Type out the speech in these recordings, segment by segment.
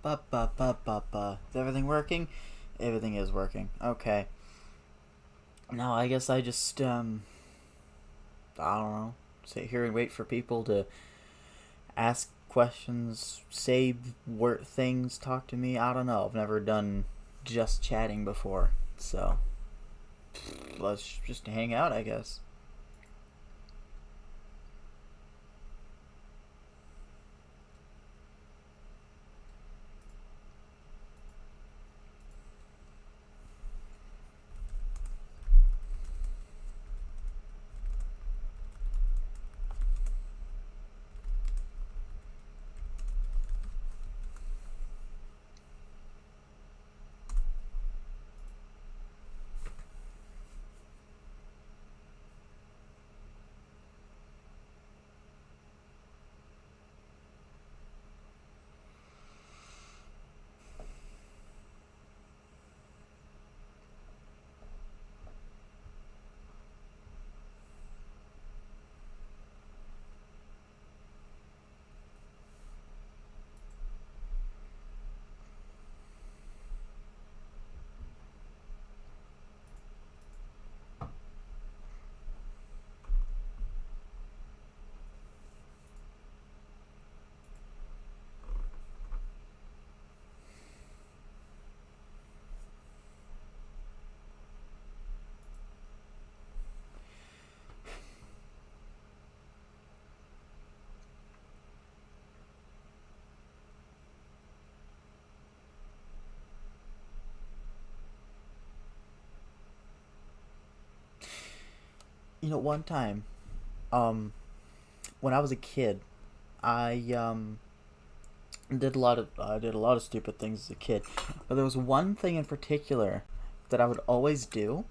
Ba ba ba ba ba. Is everything working? Everything is working. Okay. Now I guess I just I don't know. Sit here and wait for people to ask questions, say word things, talk to me. I don't know. I've never done just chatting before, so let's just hang out, I guess. One time, um, when I was a kid, I did a lot of stupid things as a kid, but there was one thing in particular that I would always do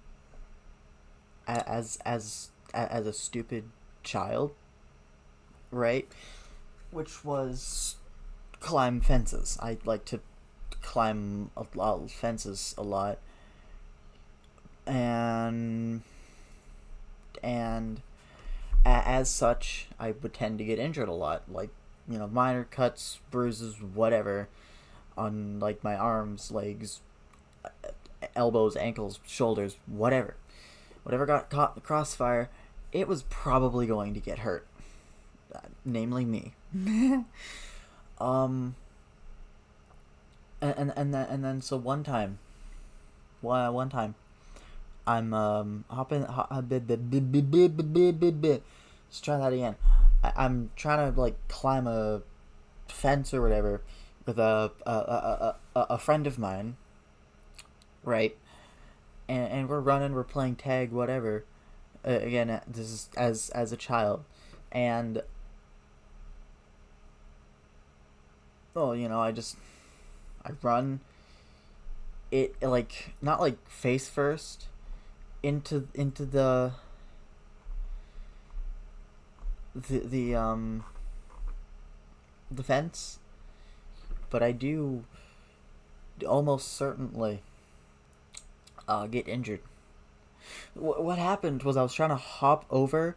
as a stupid child, right? Which was climb fences. I like to climb a lot of fences a lot, and and as such, I would tend to get injured a lot, like minor cuts, bruises, whatever, on like my arms, legs, elbows, ankles, shoulders, whatever got caught in the crossfire, it was probably going to get hurt, namely me. um, and then so one time I'm hopping. Let's try that again. I'm trying to like climb a fence or whatever with a friend of mine, right? And we're running, we're playing tag, whatever. Again, this is as a child, and I run it like not like face first into the the the fence, but I do almost certainly get injured. What happened was I was trying to hop over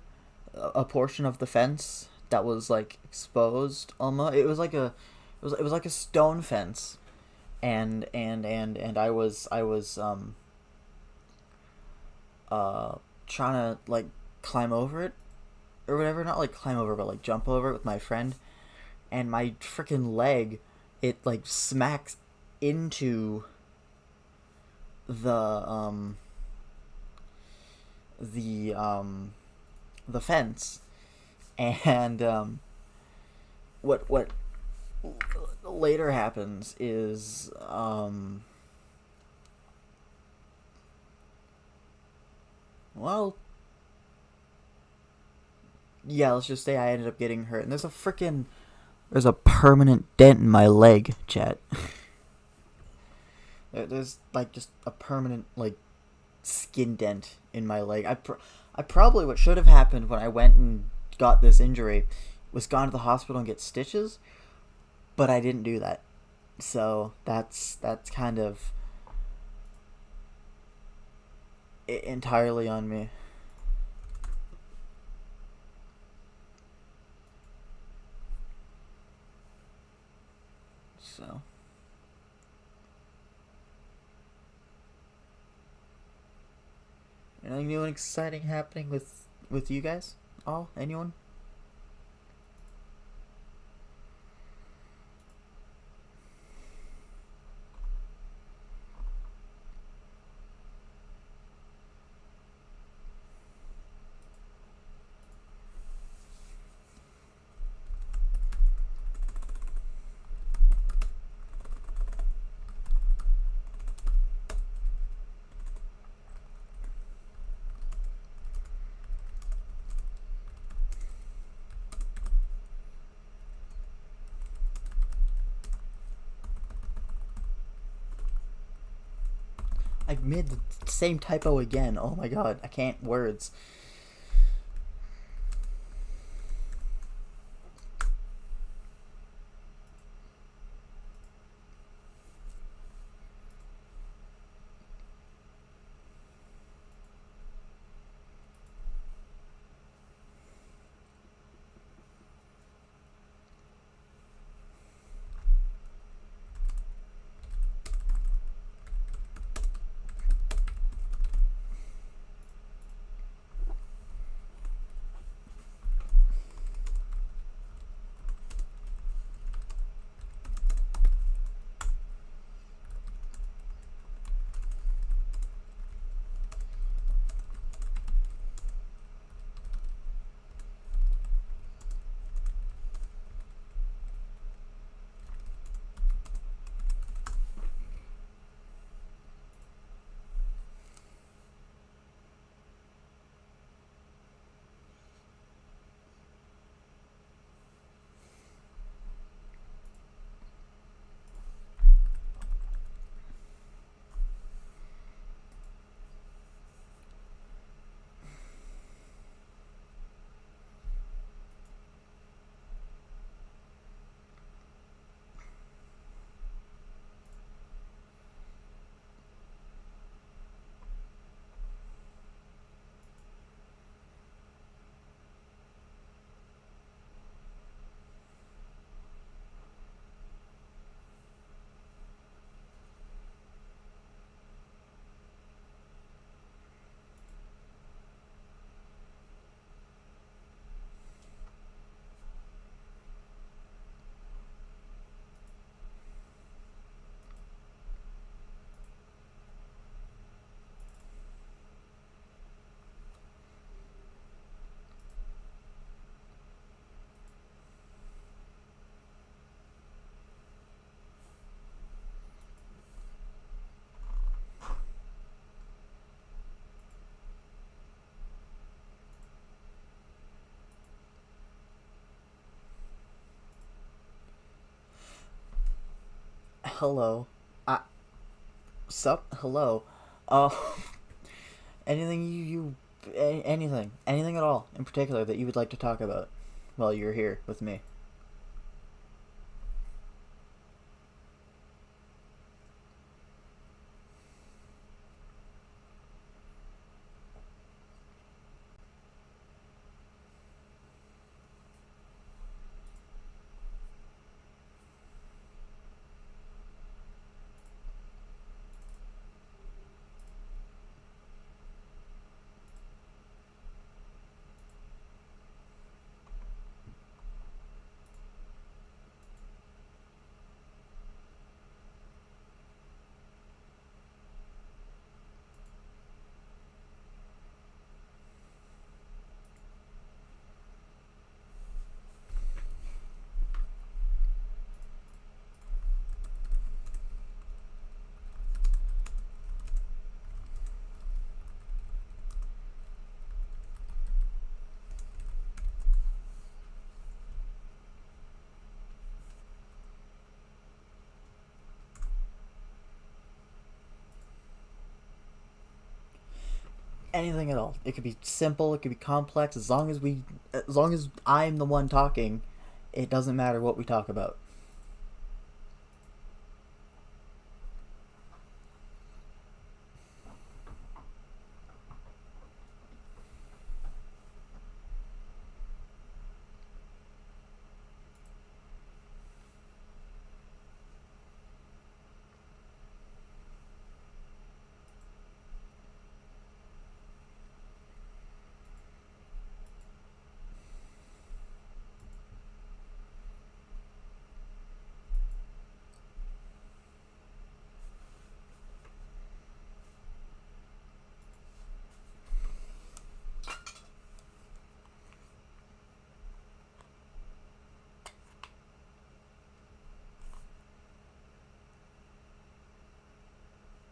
a portion of the fence that was like exposed almost. It was like a stone fence, and I was trying to like climb over it or whatever, not like climb over but like jump over it with my friend, and my freaking leg, it like smacks into the the um the fence, and what later happens is well, yeah, let's just say I ended up getting hurt, and there's a permanent dent in my leg, chat. There's like just a permanent like skin dent in my leg. I probably, what should have happened when I went and got this injury was gone to the hospital and get stitches, but I didn't do that. So that's kind of entirely on me. So anything new and exciting happening with you guys? All anyone? I made the same typo again. Oh my god, I can't words. Hello. Sup? Hello. Uh, anything anything at all in particular that you would like to talk about? while you're here with me. Anything at all. It could be simple, it could be complex, as long as I'm the one talking, it doesn't matter what we talk about.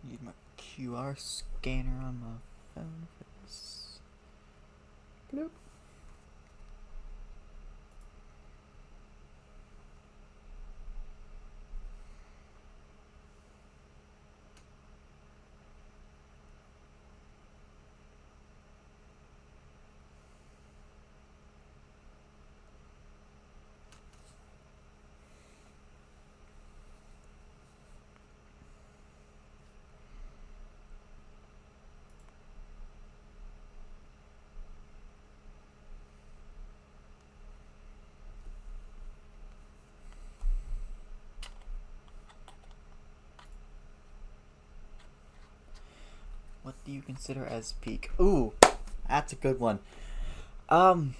Need my QR scanner on my phone for this. Bloop. What do you consider as peak? Ooh, that's a good one. Um,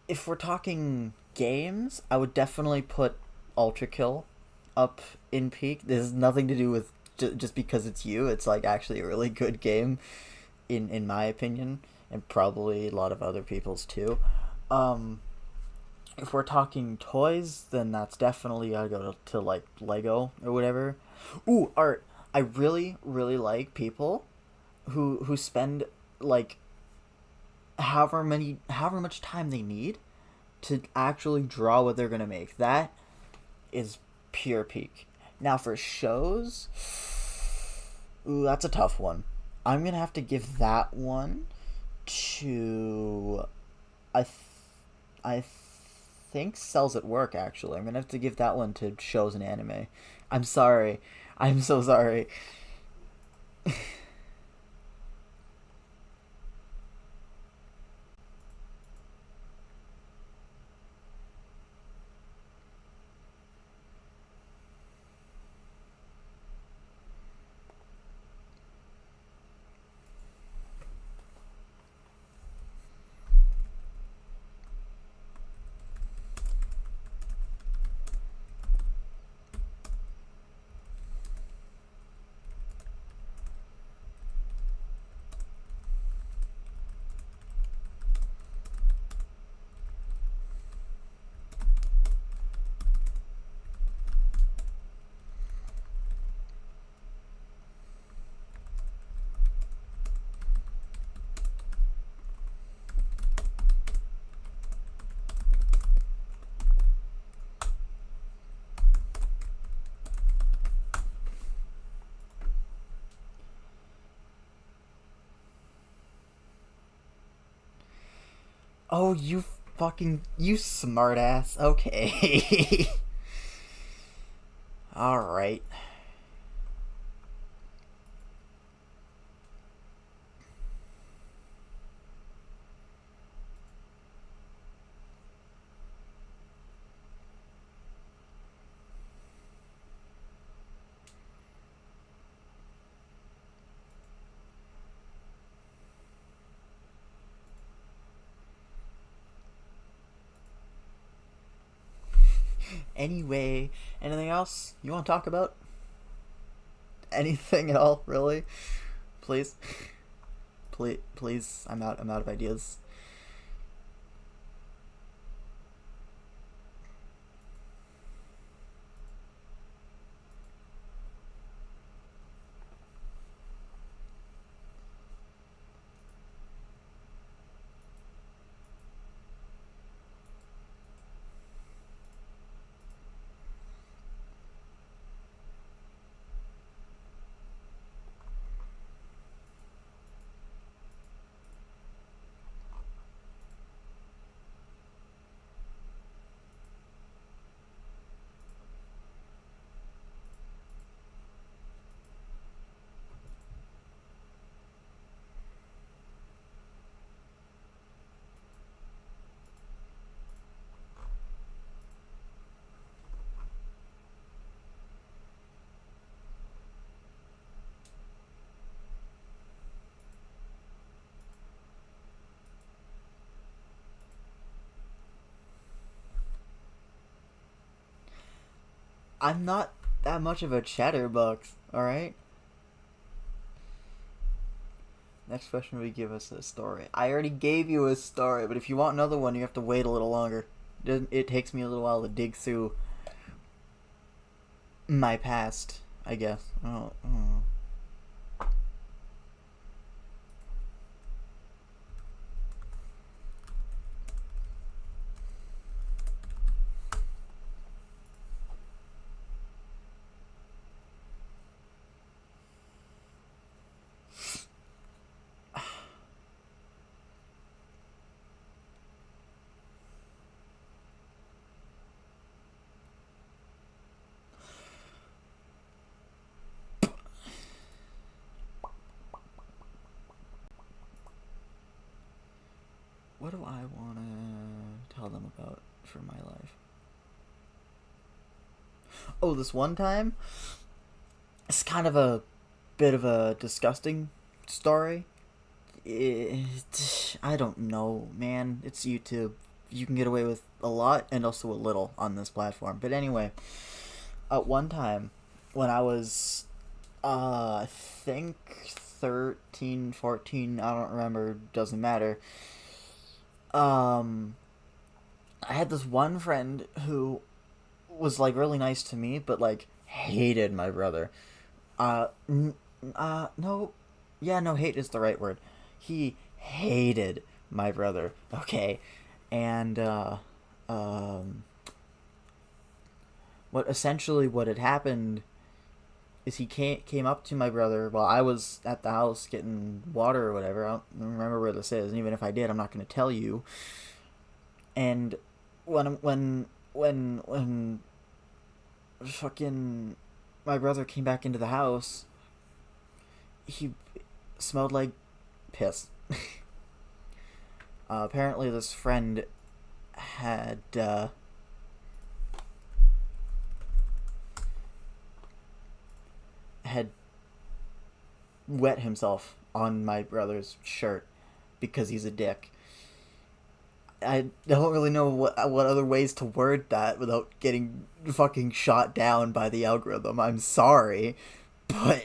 if we're talking games, I would definitely put Ultra Kill up in peak. This has nothing to do with just because it's you. It's like actually a really good game, in my opinion, and probably a lot of other people's too. Um, if we're talking toys, then that's definitely gotta go to like Lego or whatever. Ooh, art. I really really like people who spend like however much time they need to actually draw what they're gonna make. That is pure peak. Now for shows, ooh, that's a tough one. I'm gonna have to give that one to I th- I think Cells at Work. Actually, I'm gonna have to give that one to shows and anime. I'm sorry. I'm so sorry. Oh, Fucking you smartass. Okay. Alright. Anyway, anything else you want to talk about? Anything at all, really? Please? Please, I'm out of ideas. I'm not that much of a chatterbox, alright? Next question would give us a story. I already gave you a story, but if you want another one, you have to wait a little longer. It takes me a little while to dig through my past, I guess. Oh. What do I want to tell them about for my life? Oh, this one time? It's kind of a bit of a disgusting story. I don't know, man. It's YouTube. You can get away with a lot and also a little on this platform. But anyway, at one time, when I was, I think 13, 14, I don't remember, doesn't matter. Um, I had this one friend who was like really nice to me, but like hated my brother. Uh, no, yeah, no, hate is the right word. He hated my brother. Okay, and what had happened is he came up to my brother while I was at the house getting water or whatever. I don't remember where this is, and even if I did, I'm not going to tell you. And when fucking my brother came back into the house, he smelled like piss. Apparently, this friend had had wet himself on my brother's shirt because he's a dick. I don't really know what other ways to word that without getting fucking shot down by the algorithm. I'm sorry, but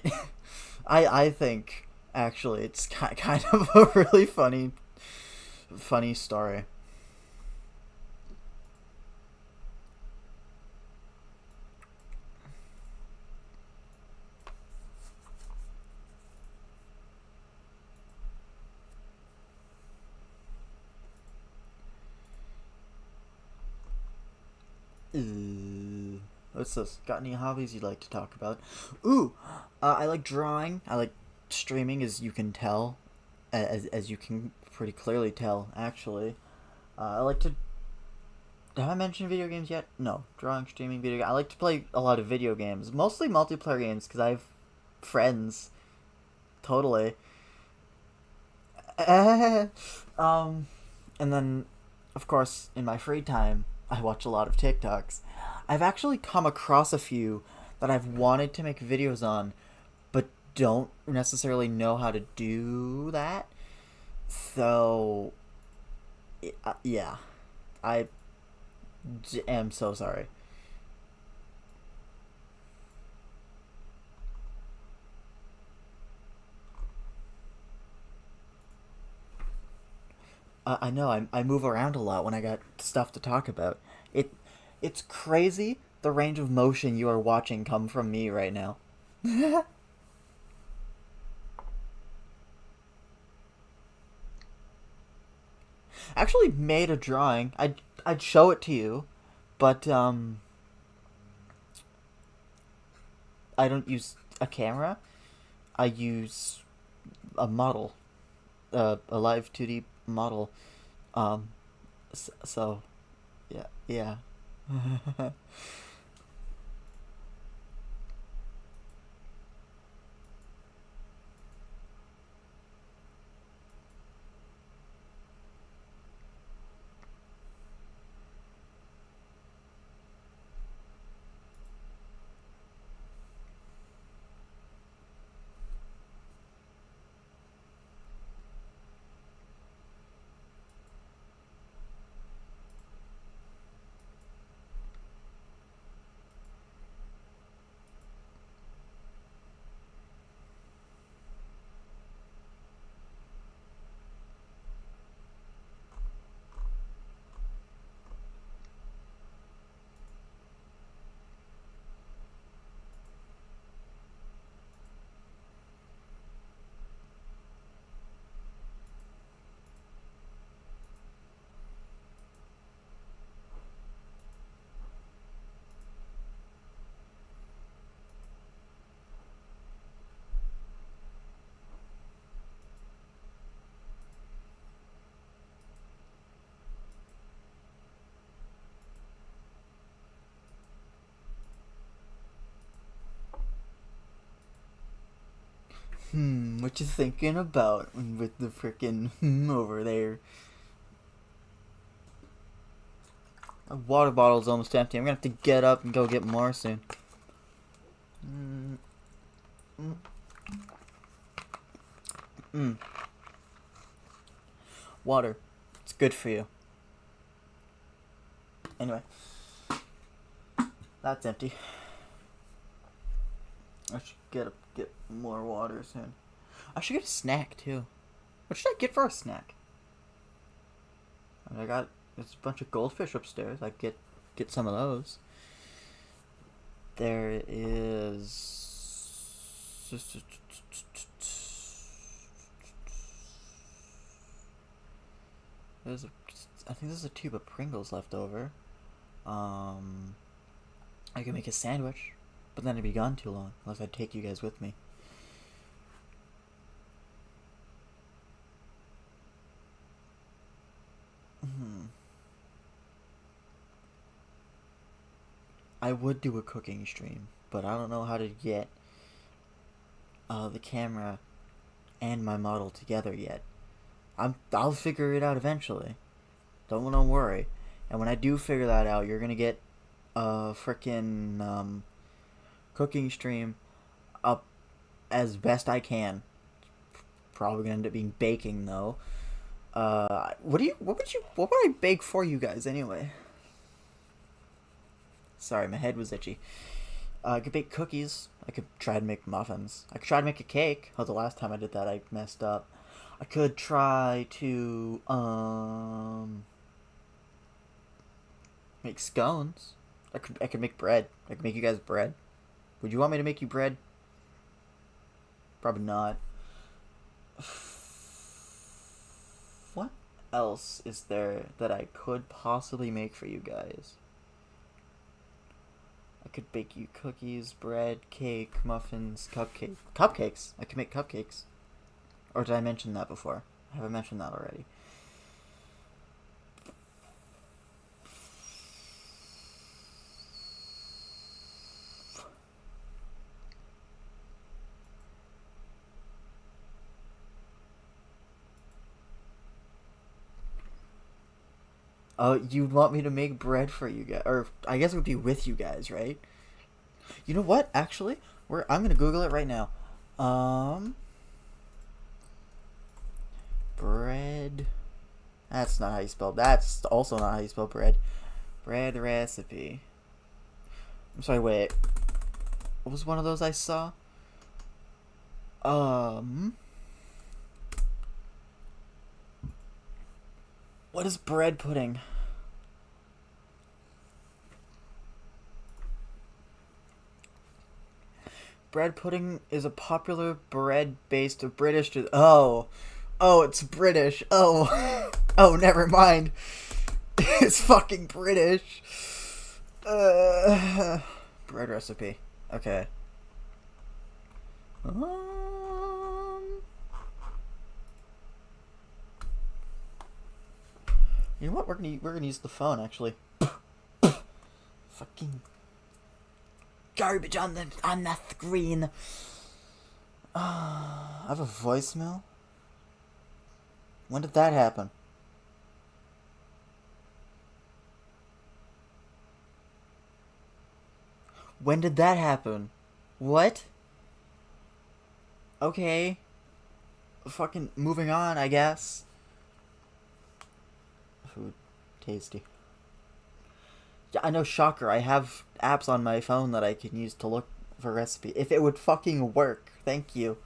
I think actually it's kind of a really funny story. What's this? Got any hobbies you'd like to talk about? Ooh, I like drawing. I like streaming, as you can tell, as you can pretty clearly tell, actually. I like to. Have I mentioned video games yet? No. Drawing, streaming, video. I like to play a lot of video games, mostly multiplayer games, because I have friends. Totally. um, and then, of course, in my free time, I watch a lot of TikToks. I've actually come across a few that I've wanted to make videos on, but don't necessarily know how to do that. So, yeah, I am so sorry. I know I move around a lot when I got stuff to talk about. It it's crazy the range of motion you are watching come from me right now. Actually made a drawing. I'd show it to you, but I don't use a camera. I use a model, a live 2D model. Um, so yeah, yeah. What you thinking about with the frickin' over there? My water bottle's almost empty. I'm gonna have to get up and go get more soon. Mm, mm, mm. Water. It's good for you. Anyway, that's empty. I should get more water soon. I should get a snack too. What should I get for a snack? I got there's a bunch of goldfish upstairs. I get some of those. There is. There's a. I think there's a tube of Pringles left over. Um, I could make a sandwich, but then I'd be gone too long unless I'd take you guys with me. Hmm. I would do a cooking stream, but I don't know how to get the camera and my model together yet. I'll figure it out eventually. Don't worry. And when I do figure that out, you're gonna get a frickin' cooking stream up as best I can. Probably gonna end up being baking though. What would I bake for you guys anyway? Sorry, my head was itchy. I could bake cookies. I could try to make muffins. I could try to make a cake. Oh, the last time I did that, I messed up. I could try to make scones. I could make bread. I could make you guys bread. Would you want me to make you bread? Probably not. What else is there that I could possibly make for you guys? I could bake you cookies, bread, cake, muffins, cupcakes. I could make cupcakes. Or did I mention that before? I haven't mentioned that already. Oh, you'd want me to make bread for you guys, or I guess it would be with you guys, right? You know what? Actually, I'm gonna Google it right now. Um, bread. That's not how you spell. That's also not how you spell bread. Bread recipe. I'm sorry. Wait. What was one of those I saw? What is bread pudding? Bread pudding is a popular bread-based British. Oh, it's British. Oh, oh, never mind. It's fucking British. Bread recipe. Okay. You know what? We're gonna use the phone actually. Fucking garbage on the screen. I have a voicemail. When did that happen? When did that happen? What? Okay. Fucking moving on, I guess. Food. Tasty. Yeah, I know, shocker. I have apps on my phone that I can use to look for recipe. If it would fucking work. Thank you.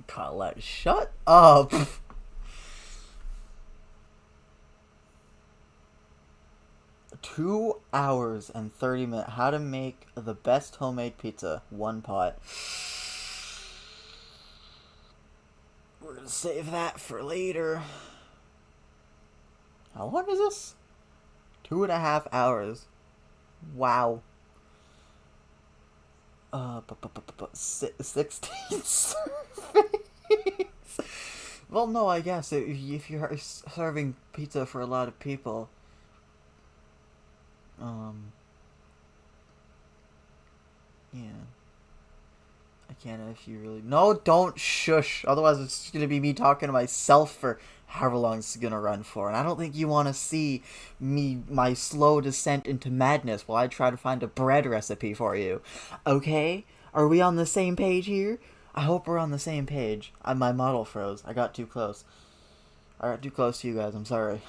Colette, shut up. 2 hours and 30 minutes. How to make the best homemade pizza. One pot. We're gonna save that for later. How long is this? 2.5 hours. Wow. 16 servings. Well, no, I guess if you're serving pizza for a lot of people, yeah. I can't if you really. No, don't shush. Otherwise, it's gonna be me talking to myself for however long it's gonna run for, and I don't think you want to see my slow descent into madness while I try to find a bread recipe for you. Okay? Are we on the same page here? I hope we're on the same page. My model froze. I got too close. I got too close to you guys. I'm sorry.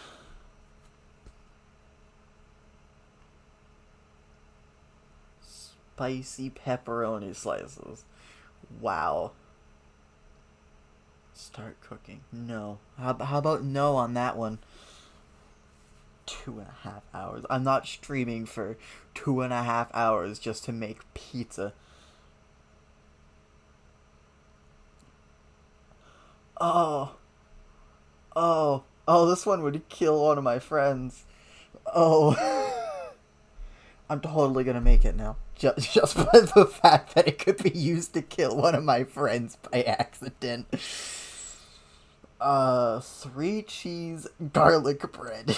Spicy pepperoni slices. Wow. Start cooking. No. How about no on that one? 2.5 hours. I'm not streaming for 2.5 hours just to make pizza. Oh. Oh, this one would kill one of my friends. Oh. I'm totally gonna make it now. Just by the fact that it could be used to kill one of my friends by accident. 3-cheese garlic bread.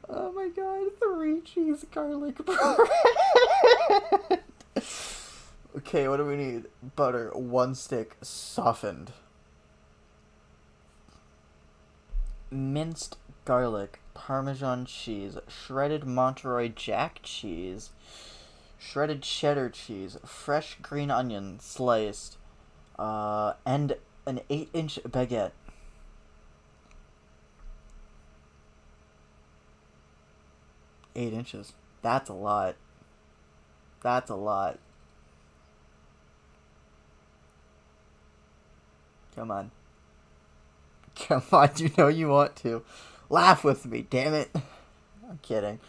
Oh my god, 3-cheese garlic bread. Okay, what do we need? Butter, 1 stick, softened. Minced garlic, Parmesan cheese, shredded Monterey Jack cheese, shredded cheddar cheese, fresh green onion sliced, and an 8-inch baguette. 8 inches. That's a lot. That's a lot. Come on. Come on, you know you want to. Laugh with me, damn it. I'm kidding.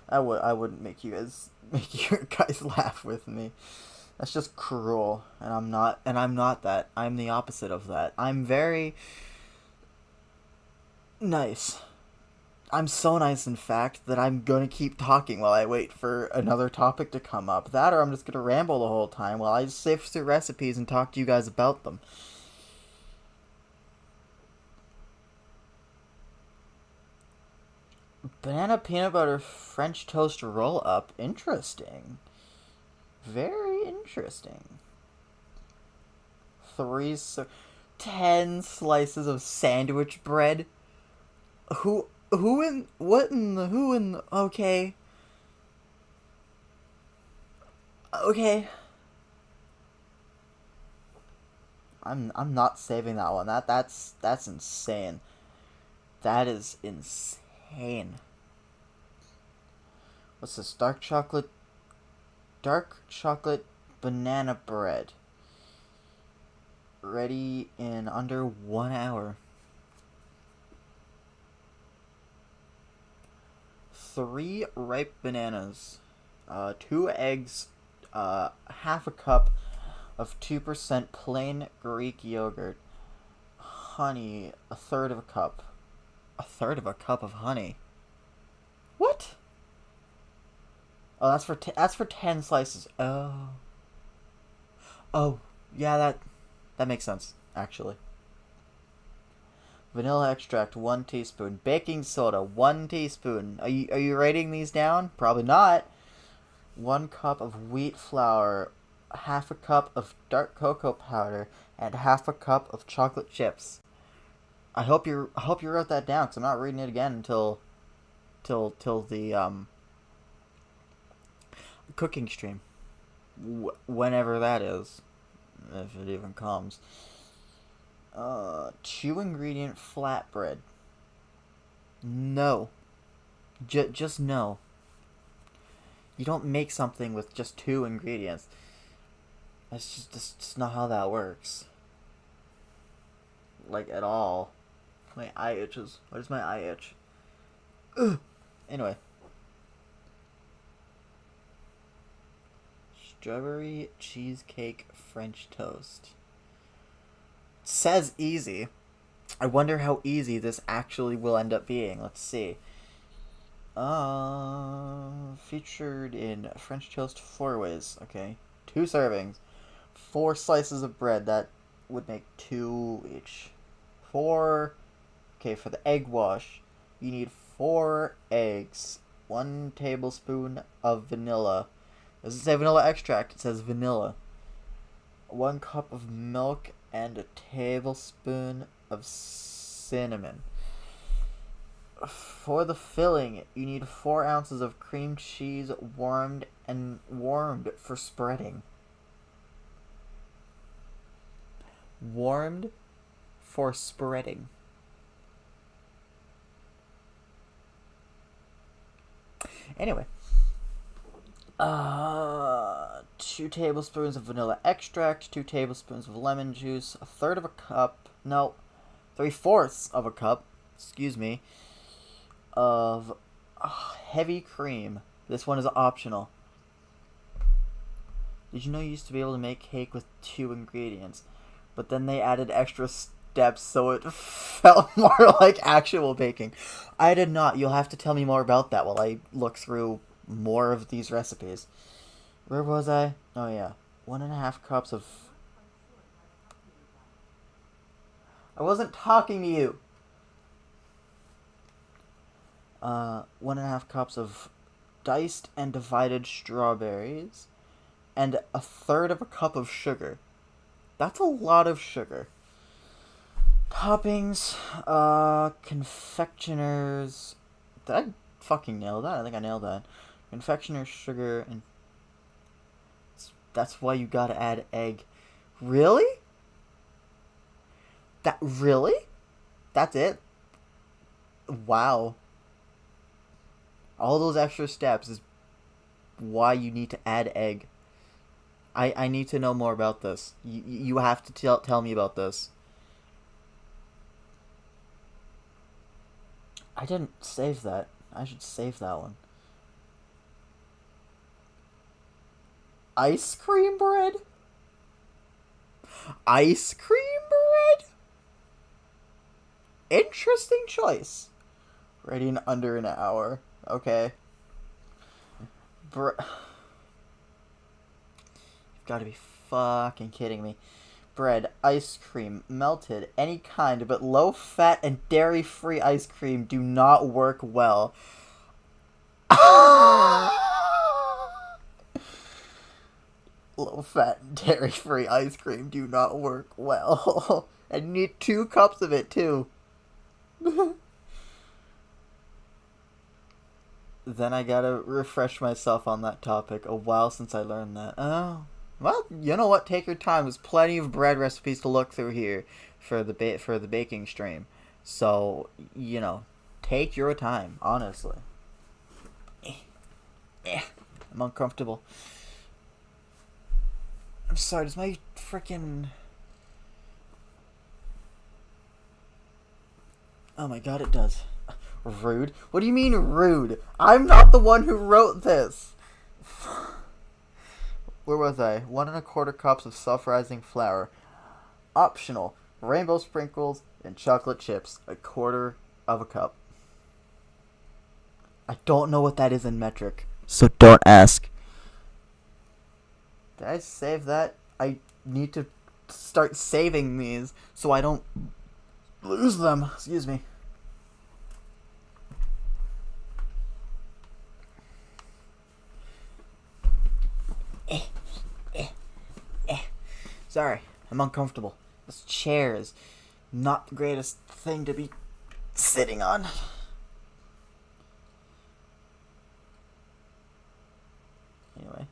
I wouldn't make you guys laugh with me. That's just cruel, and I'm not that. I'm the opposite of that. I'm very nice. I'm so nice, in fact, that I'm gonna keep talking while I wait for another topic to come up. That, or I'm just gonna ramble the whole time while I sift through recipes and talk to you guys about them. Banana peanut butter French toast roll up. Interesting. Very interesting. 10 slices of sandwich bread. Who in what in the who in the, okay. Okay. I'm not saving that one. That's insane. That is insane. What's this? Dark chocolate banana bread. Ready in under 1 hour. 3 ripe bananas. 2 eggs. Half a cup of 2% plain Greek yogurt. Honey, a third of a cup. A third of a cup of honey. What? Oh, that's for 10 slices. Oh. Oh, yeah, that makes sense, actually. Vanilla extract, 1 teaspoon. Baking soda, 1 teaspoon. Are you writing these down? Probably not. 1 cup of wheat flour, half a cup of dark cocoa powder, and half a cup of chocolate chips. I hope you wrote that down, because I'm not reading it again until the cooking stream, whenever that is, if it even comes. 2 ingredient flatbread. No. Just no. You don't make something with just 2 ingredients. That's just not how that works. Like, at all. My eye itches. Why does my eye itch? Ugh. Anyway. Strawberry cheesecake French toast. Says easy. I wonder how easy this actually will end up being. Let's see. Featured in French toast 4 ways. Okay. 2 servings. 4 slices of bread. That would make 2 each. 4. Okay, for the egg wash, you need 4 eggs. 1 tablespoon of vanilla. Does it say vanilla extract? It says vanilla. 1 cup of milk and a tablespoon of cinnamon. For the filling, you need 4 ounces of cream cheese warmed for spreading. Warmed for spreading. Anyway. 2 tablespoons of vanilla extract, 2 tablespoons of lemon juice, a third of a cup, no, 3/4 of a cup, excuse me, of heavy cream. This one is optional. Did you know you used to be able to make cake with 2 ingredients, but then they added extra steps so it felt more like actual baking? I did not. You'll have to tell me more about that while I look through more of these recipes. Where was I? Oh yeah. 1.5 cups of... I wasn't talking to you! 1.5 cups of diced and divided strawberries, and a third of a cup of sugar. That's a lot of sugar. Toppings, confectioners... Did I fucking nail that? I think I nailed that. Confectioner's sugar, and that's why you gotta add egg. Really? Really? That's it? Wow. All those extra steps is why you need to add egg. I need to know more about this. You have to tell me about this. I didn't save that. I should save that one. Ice cream bread? Ice cream bread? Interesting choice. Ready in under an hour. Okay. You've got to be fucking kidding me. bread, ice cream, melted, any kind, but low-fat and dairy-free ice cream do not work well. Low-fat and dairy-free ice cream do not work well. And you need 2 cups of it, too. Then I gotta refresh myself on that topic. A while since I learned that. Oh. Well, you know what? Take your time. There's plenty of bread recipes to look through here for the baking stream. So, you know, take your time, honestly. I'm uncomfortable. I'm sorry, does my freaking... Oh my god, it does. Rude? What do you mean rude? I'm not the one who wrote this! Where was I? 1 1/4 cups of self-rising flour. Optional. Rainbow sprinkles and chocolate chips. 1/4 of a cup. I don't know what that is in metric, so don't ask. Did I save that? I need to start saving these so I don't lose them. Excuse me. Sorry, I'm uncomfortable. This chair is not the greatest thing to be sitting on. Anyway.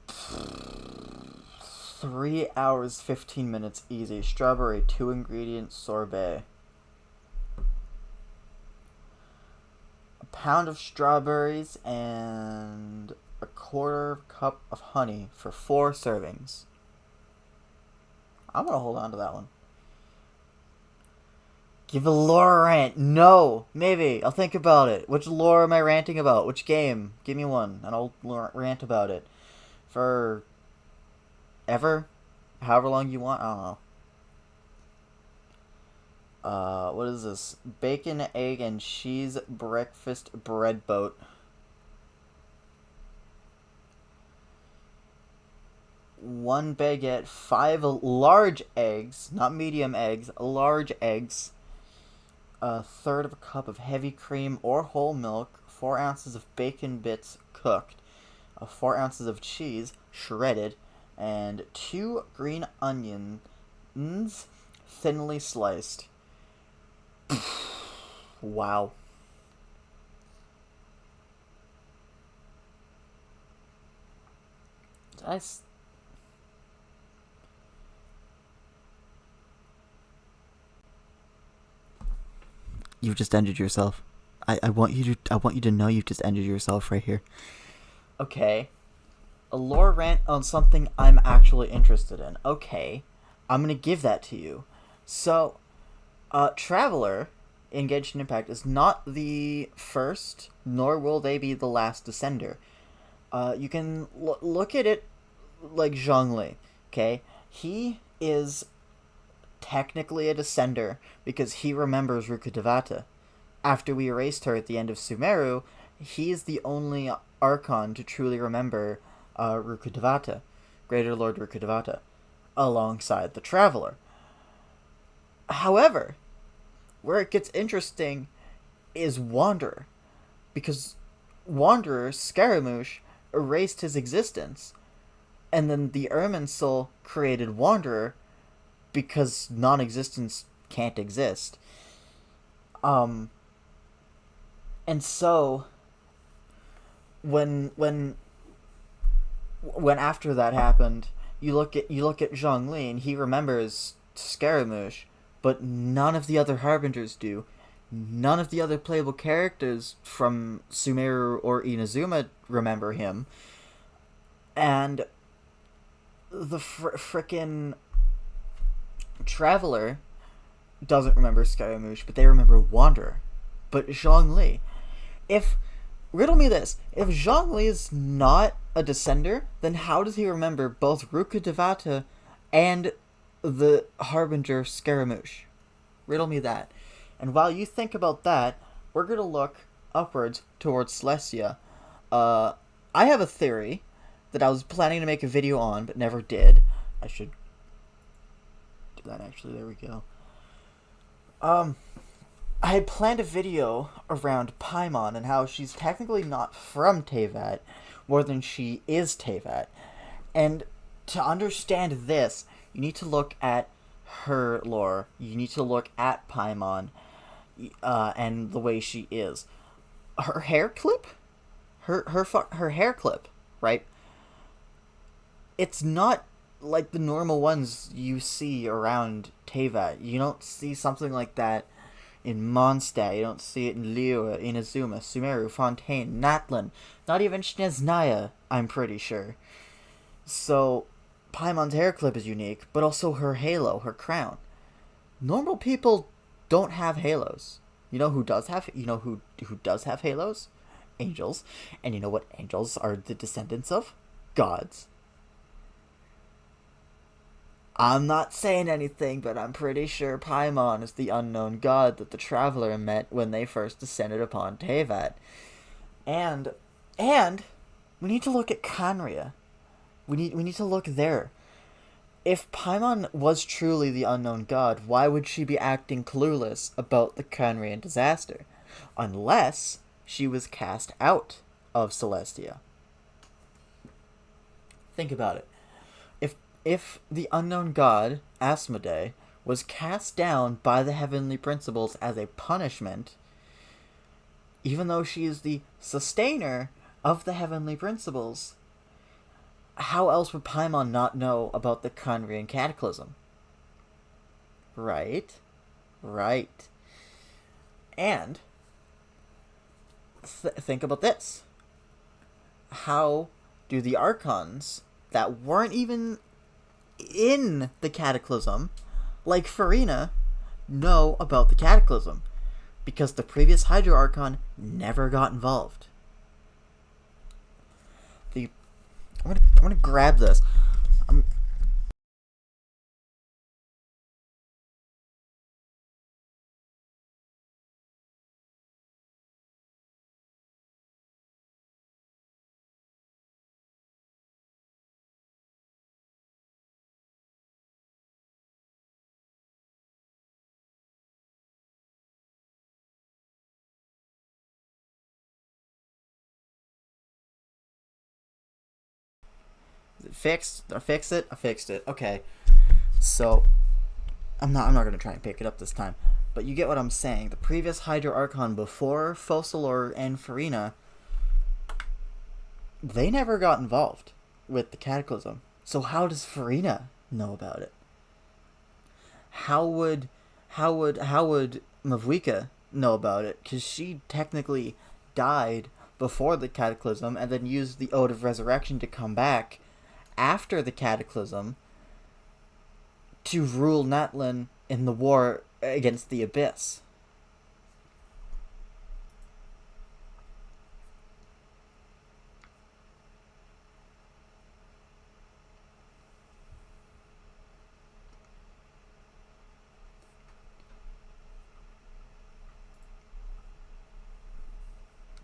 3 hours, 15 minutes easy. Strawberry, 2 ingredient sorbet. A pound of strawberries and 1/4 cup of honey for 4 servings. I'm gonna hold on to that one. Give a lore rant. No, maybe. I'll think about it. Which lore am I ranting about? Which game? Give me one, and I'll rant about it. For ever? However long you want? I don't know. What is this? Bacon, egg, and cheese breakfast bread boat. 1 baguette, 5 large eggs, not medium eggs, large eggs, 1/3 of a cup of heavy cream or whole milk, 4 ounces of bacon bits cooked, 4 ounces of cheese shredded, and 2 green onions thinly sliced. Wow. You've just ended yourself. I want you to know you've just ended yourself right here. Okay. A lore rant on something I'm actually interested in. Okay. I'm gonna give that to you. So, Traveler in Genshin Impact is not the first, nor will they be the last Descender. You can look at it like Zhongli, okay? He is technically a Descender because he remembers Rukkhadevata. After we erased her at the end of Sumeru, he is the only Archon to truly remember Rukkhadevata, Greater Lord Rukkhadevata, alongside the Traveler. However, where it gets interesting is Wanderer, because Wanderer, Scaramouche, erased his existence, and then the Irminsul created Wanderer because non-existence can't exist. And so when after that happened, you look at Zhongli and he remembers Scaramouche, but none of the other Harbingers do. None of the other playable characters from Sumeru or Inazuma remember him. And the frickin' Traveler doesn't remember Scaramouche, but they remember Wanderer. But Zhongli, riddle me this, if Zhongli is not a Descender, then how does he remember both Rukkhadevata and the Harbinger Scaramouche? Riddle me that. And while you think about that, we're going to look upwards towards Celestia. I have a theory that I was planning to make a video on, but never did. I should to that actually. There we go. Um, I had planned a video around Paimon and how she's technically not from Teyvat, more than she is Teyvat. And to understand this, you need to look at her lore. You need to look at Paimon, and the way she is. Her hair clip, her hair clip, right? It's not like the normal ones you see around Teyvat. You don't see something like that in Mondstadt. You don't see it in Liyue, Inazuma, Sumeru, Fontaine, Natlan, not even Snezhnaya, I'm pretty sure. So, Paimon's hair clip is unique, but also her halo, her crown. Normal people don't have halos. You know who does have? You know who does have halos? Angels. And you know what angels are the descendants of? Gods. I'm not saying anything, but I'm pretty sure Paimon is the unknown god that the Traveler met when they first descended upon Teyvat. And we need to look at Khaenri'ah. We need to look there. If Paimon was truly the unknown god, why would she be acting clueless about the Khaenri'ah disaster? Unless she was cast out of Celestia. Think about it. If the unknown god, Asmodee, was cast down by the Heavenly Principles as a punishment, even though she is the sustainer of the Heavenly Principles, how else would Paimon not know about the Khaenri'ah Cataclysm? Right? Right. And think about this. How do the Archons that weren't even in the Cataclysm, like Furina, know about the Cataclysm? Because the previous Hydro Archon never got involved. I'm gonna grab this. Fixed. I fixed it. I fixed it. Okay. So I'm not gonna try and pick it up this time. But you get what I'm saying. The previous Hydro Archon before Focalors and Furina, they never got involved with the Cataclysm. So how does Furina know about it? How would Mavuika know about it? Because she technically died before the Cataclysm and then used the Ode of Resurrection to come back after the Cataclysm to rule Natlan in the war against the Abyss.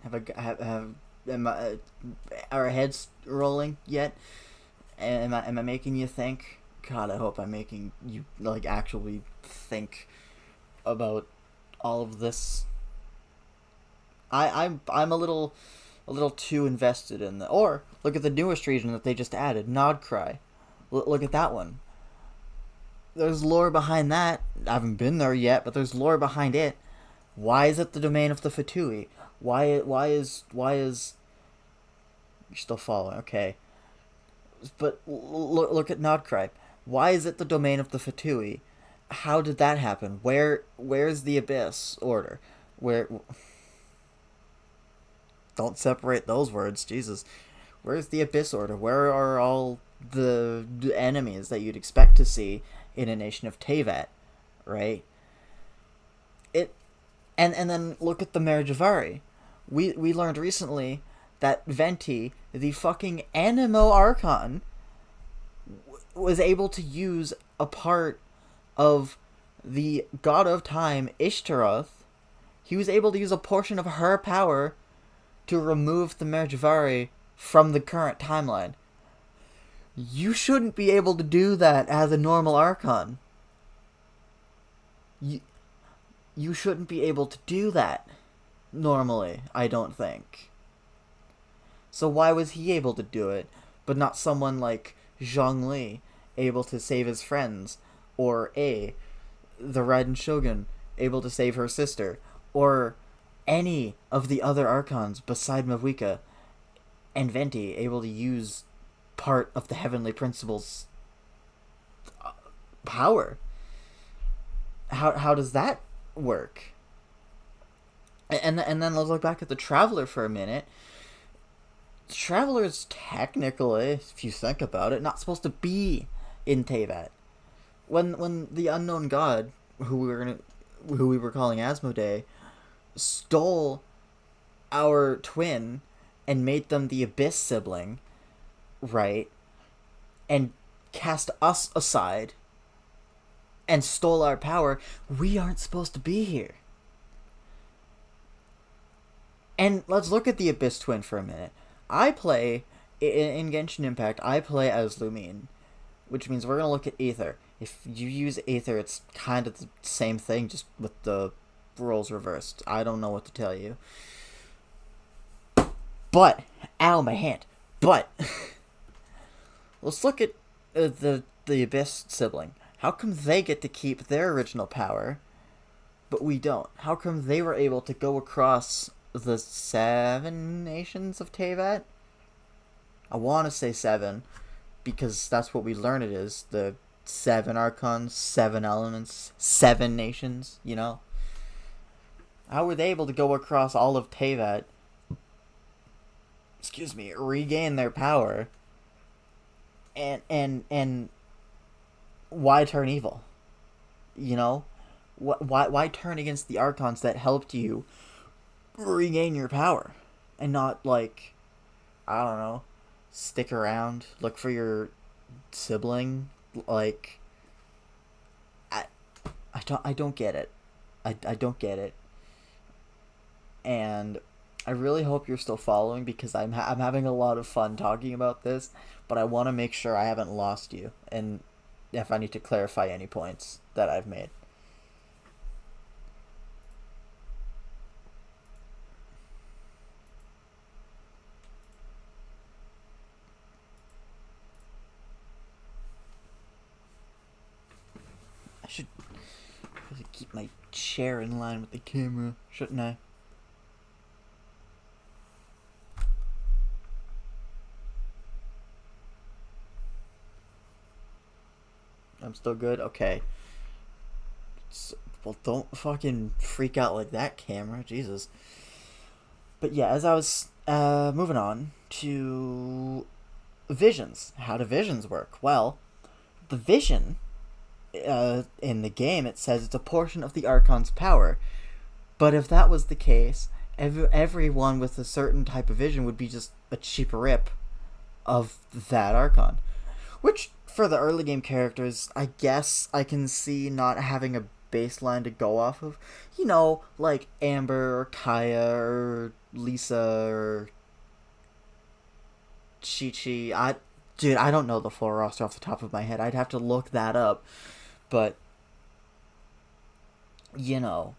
Are our heads rolling yet? Am I making you think? God, I hope I'm making you like actually think about all of this. I'm a little too invested in the. Or look at the newest region that they just added, Nodcry. Look at that one. There's lore behind that. I haven't been there yet, but there's lore behind it. Why is it the domain of the Fatui? Why is you're still following? Okay, but look at Nodcry. Why is it the domain of the Fatui? How did that happen? Where's the Abyss Order? Where? Don't separate those words, Jesus. Where's the Abyss Order? Where are all the enemies that you'd expect to see in a nation of Teyvat, right? And then look at the Merijavari. We learned recently that Venti, the fucking Anemo Archon, was able to use a part of the God of Time, Ishtaroth. He was able to use a portion of her power to remove the Merijavari from the current timeline. You shouldn't be able to do that as a normal Archon. You, you shouldn't be able to do that normally, I don't think. So why was he able to do it, but not someone like Zhongli able to save his friends, or the Raiden Shogun able to save her sister, or any of the other Archons beside Mavuika and Venti able to use part of the Heavenly Principle's power? How does that work? And then let's look back at the Traveler for a minute. The Traveler is technically, if you think about it, not supposed to be in Teyvat. When the unknown god, who we were calling Asmodee, stole our twin and made them the Abyss sibling, right? And cast us aside and stole our power, we aren't supposed to be here. And let's look at the Abyss twin for a minute. I play, in Genshin Impact, I play as Lumine, which means we're going to look at Aether. If you use Aether, it's kind of the same thing, just with the roles reversed. I don't know what to tell you. But, ow, my hand. But, let's look at the Abyss sibling. How come they get to keep their original power, but we don't? How come they were able to go across the 7 nations of Teyvat? I want to say 7, because that's what we learn it is. The 7 Archons, 7 elements, 7 nations, you know? How were they able to go across all of Teyvat, regain their power, and why turn evil? You know? Why turn against the Archons that helped you regain your power? And not, like, I don't know, stick around, look for your sibling? Like, I don't get it. I don't get it. And I really hope you're still following, because I'm having a lot of fun talking about this, but I want to make sure I haven't lost you, and if I need to clarify any points that I've made. I should really keep my chair in line with the camera, shouldn't I? I'm still good? Okay. Well, don't fucking freak out like that, camera. Jesus. But yeah, as I was moving on to visions. How do visions work? Well, the vision, in the game, it says it's a portion of the Archon's power. But if that was the case, everyone with a certain type of vision would be just a cheap rip of that Archon. Which, for the early game characters, I guess I can see not having a baseline to go off of. You know, like Amber or Kaya or Lisa or Chi-Chi. Dude, I don't know the full roster off the top of my head. I'd have to look that up. But, you know,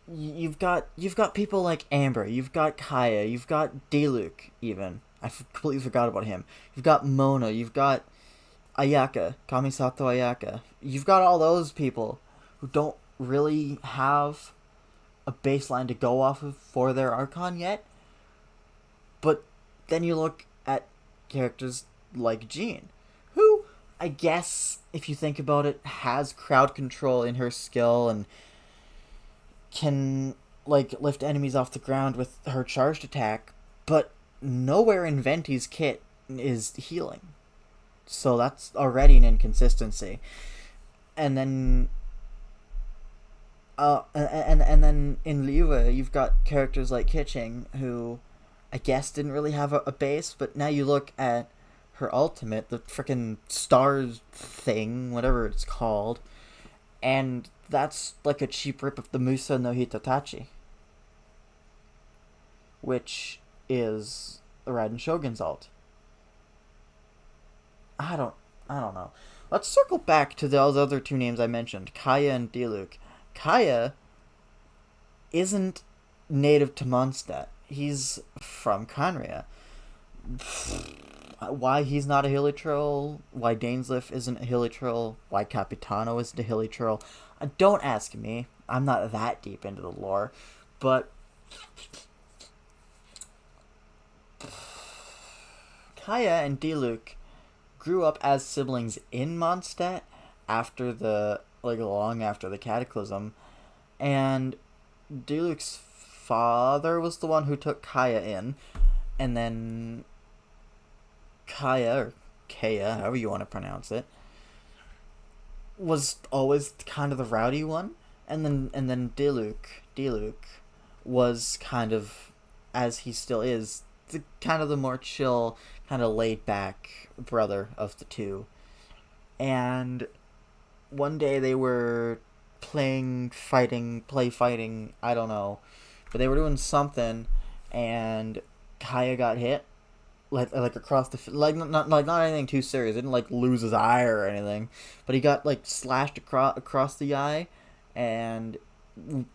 you've got people like Amber, you've got Kaya, you've got Diluc even. I completely forgot about him. You've got Mona, you've got Ayaka, Kamisato Ayaka. You've got all those people who don't really have a baseline to go off of for their Archon yet. But then you look at characters like Jean, who, I guess, if you think about it, has crowd control in her skill and can, like, lift enemies off the ground with her charged attack, but nowhere in Venti's kit is healing. So that's already an inconsistency. And then and then in Liyue, you've got characters like Keqing, who I guess didn't really have a base, but now you look at her ultimate, the frickin' stars thing, whatever it's called, and that's like a cheap rip of the Musa no Hitatachi, which is the Raiden Shogun's ult. I don't know. Let's circle back to those other two names I mentioned, Kaya and Diluc. Kaya isn't native to Mondstadt. He's from Conria. Why he's not a Hilichurl, why Dainsleif isn't a Hilichurl, why Capitano isn't a Hilichurl, don't ask me. I'm not that deep into the lore. But Kaya and Diluc grew up as siblings in Mondstadt after the long after the Cataclysm, and Diluc's father was the one who took Kaya in, and then Kaya, or Kaya, however you want to pronounce it, was always kind of the rowdy one, and then Diluc was kind of, as he still is, the kind of the more chill, kind of laid back brother of the two. And one day they were fighting, I don't know, but they were doing something, and Kaya got hit, like across the not anything too serious. He didn't lose his eye or anything, but he got slashed across the eye, and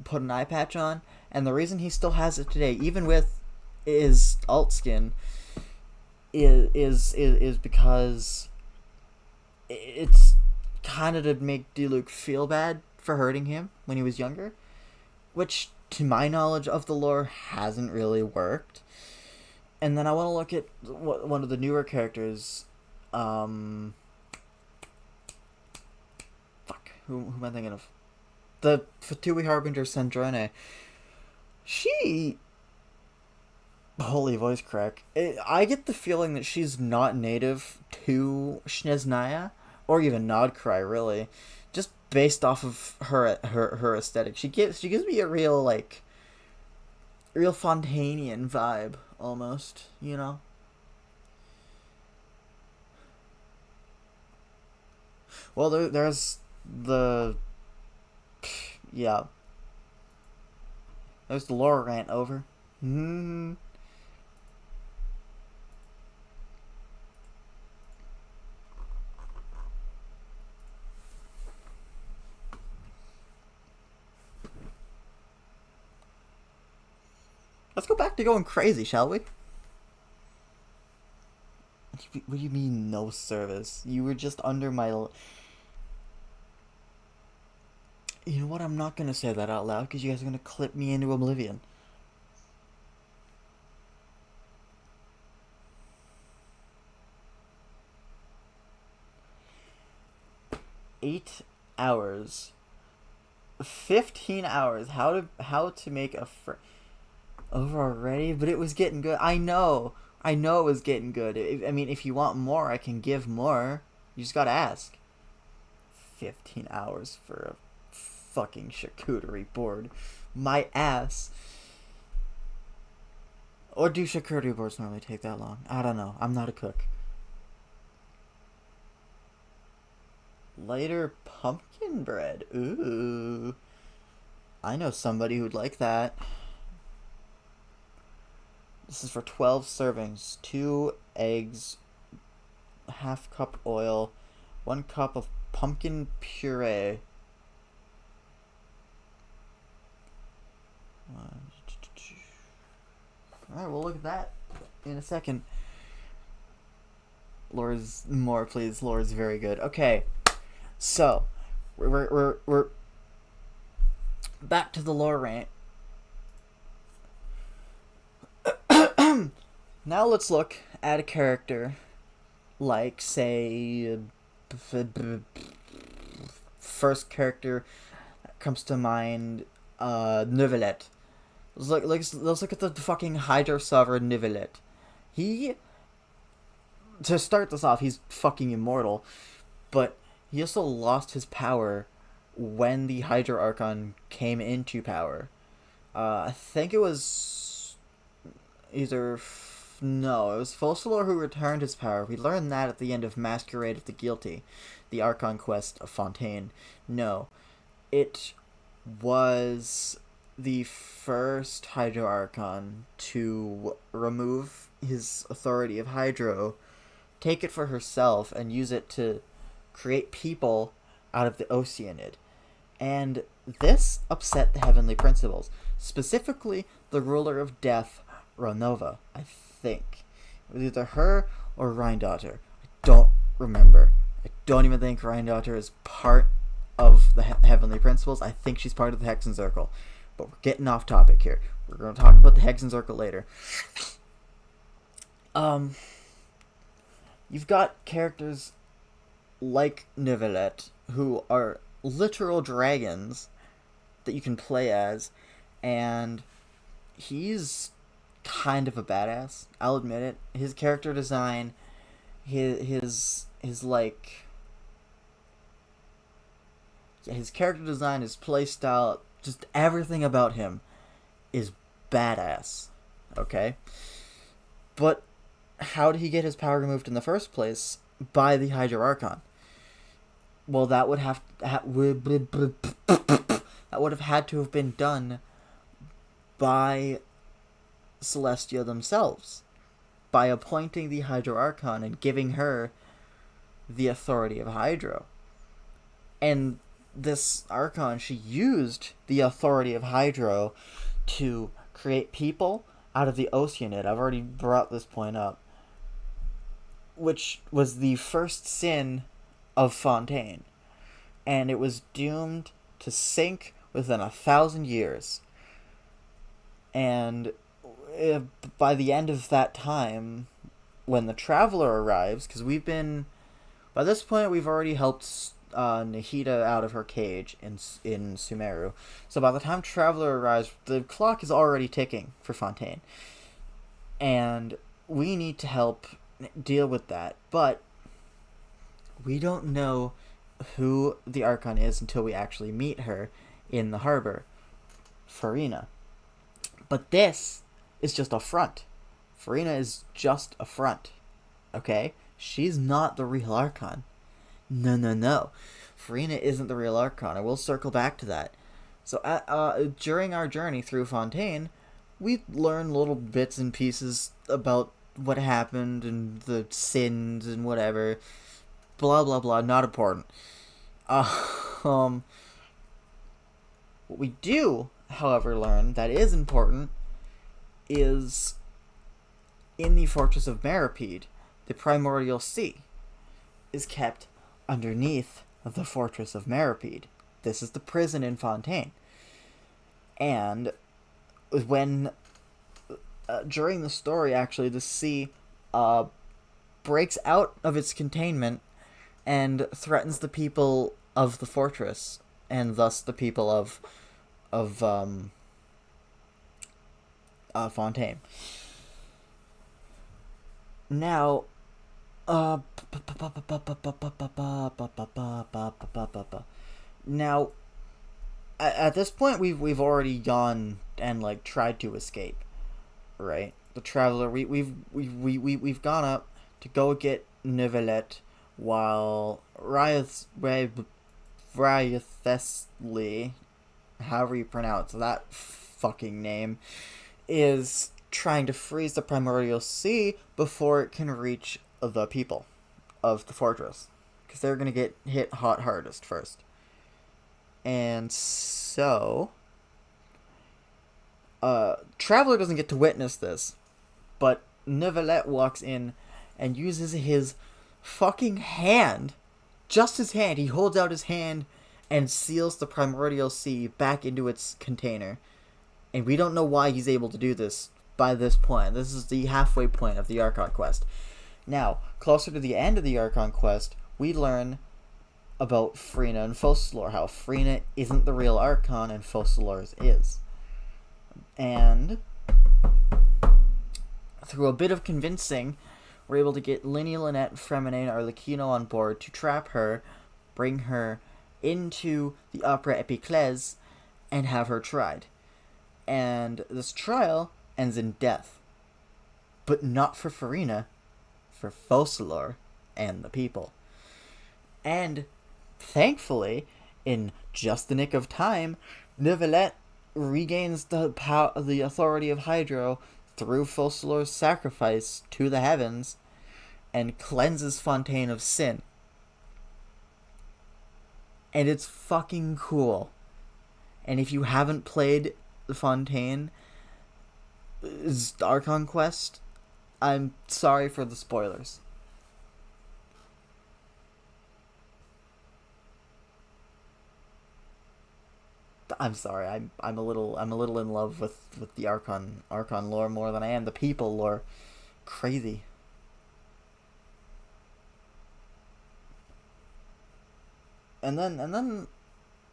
put an eye patch on. And the reason he still has it today, even with his alt skin, is because it's kind of to make Diluc feel bad for hurting him when he was younger, which, to my knowledge of the lore, hasn't really worked. And then I want to look at one of the newer characters. Who am I thinking of? The Fatui Harbinger Sandrone. She... Holy voice crack. I get the feeling that she's not native to Snezhnaya, or even Nodcry, really. Just based off of her aesthetic. She gives me a real Fontanian vibe, almost, you know? Well, there's the... Yeah. There's the lore rant over. Let's go back to going crazy, shall we? What do you mean, no service? You were just under my... You know what? I'm not going to say that out loud, because you guys are going to clip me into oblivion. Eight hours. 15 hours. How to make a... Over already? But it was getting good. I know it was getting good. I mean, if you want more, I can give more. You just gotta ask. 15 hours for a fucking charcuterie board. My ass. Or do charcuterie boards normally take that long? I don't know. I'm not a cook. Lighter pumpkin bread. Ooh. I know somebody who'd like that. This is for 12 servings. 2 eggs, half cup oil, 1 cup of pumpkin puree. Alright, we'll look at that in a second. Lore's more, please. Lore's very good. Okay, so we're back to the lore rant. Now let's look at a character like, say, first character that comes to mind, Neuvillette. Let's look at the fucking Hydro Sovereign Neuvillette. To start this off, he's fucking immortal, but he also lost his power when the Hydro Archon came into power. I think it was either... No, it was Focalors who returned his power. We learned that at the end of Masquerade of the Guilty, the Archon quest of Fontaine. No, it was the first Hydro Archon to remove his authority of Hydro, take it for herself, and use it to create people out of the Oceanid. And this upset the Heavenly Principles, specifically the ruler of death, Ronova, I think. It was either her or Rhindaughter. I don't remember. I don't even think Rhindaughter is part of the Heavenly Principles. I think she's part of the Hexen Circle. But we're getting off topic here. We're going to talk about the Hexen Circle later. You've got characters like Neuvillette, who are literal dragons that you can play as, and he's kind of a badass. I'll admit it. His character design, his character design, his playstyle, just everything about him is badass. Okay? But how did he get his power removed in the first place? By the Hydro Archon. Well, that would have had to have been done by Celestia themselves, by appointing the Hydro Archon and giving her the authority of Hydro. And this Archon, she used the authority of Hydro to create people out of the Oceanid. I've already brought this point up, which was the first sin of Fontaine, and it was doomed to sink within 1,000 years. And by the end of that time, when the Traveler arrives, because by this point we've already helped Nahida out of her cage in Sumeru, so by the time Traveler arrives, the clock is already ticking for Fontaine, and we need to help deal with that. But we don't know who the Archon is until we actually meet her in the harbor, Furina. But this is just a front. Furina is just a front. Okay? She's not the real Archon. No. Furina isn't the real Archon. I will circle back to that. So during our journey through Fontaine, we learn little bits and pieces about what happened and the sins and whatever. Blah, blah, blah. Not important. What we do, however, learn that is important is in the Fortress of Meropide, the Primordial Sea is kept underneath the Fortress of Meropide. This is the prison in Fontaine. And when during the story, actually, the sea breaks out of its containment and threatens the people of the fortress, and thus the people of Fontaine. Now, now, at this point, we've already gone and tried to escape, right? The Traveler, we've gone up to go get Neuvillette, while Wriothesley, however you pronounce that fucking name, is trying to freeze the Primordial Sea before it can reach the people of the fortress, because they're going to get hit hardest first. And so Traveler doesn't get to witness this, but Neuvillette walks in and uses his fucking hand, just his hand, he holds out his hand and seals the Primordial Sea back into its container. And we don't know why he's able to do this by this point. This is the halfway point of the Archon quest. Now, closer to the end of the Archon quest, we learn about Furina and Focalors, how Furina isn't the real Archon and Focalors is. And through a bit of convincing, we're able to get Lyney, Lynette, Freminet, and Arlecchino on board to trap her, bring her into the Opera Epiclese, and have her tried. And this trial ends in death. But not for Furina, for Focalors and the people. And thankfully, in just the nick of time, Neuvillette regains the authority of Hydro through Focalors' sacrifice to the heavens, and cleanses Fontaine of sin. And it's fucking cool. And if you haven't played the Fontaine Archon Quest, I'm sorry for the spoilers. I'm sorry. I'm a little in love with the Archon lore more than I am the people lore. Crazy. And then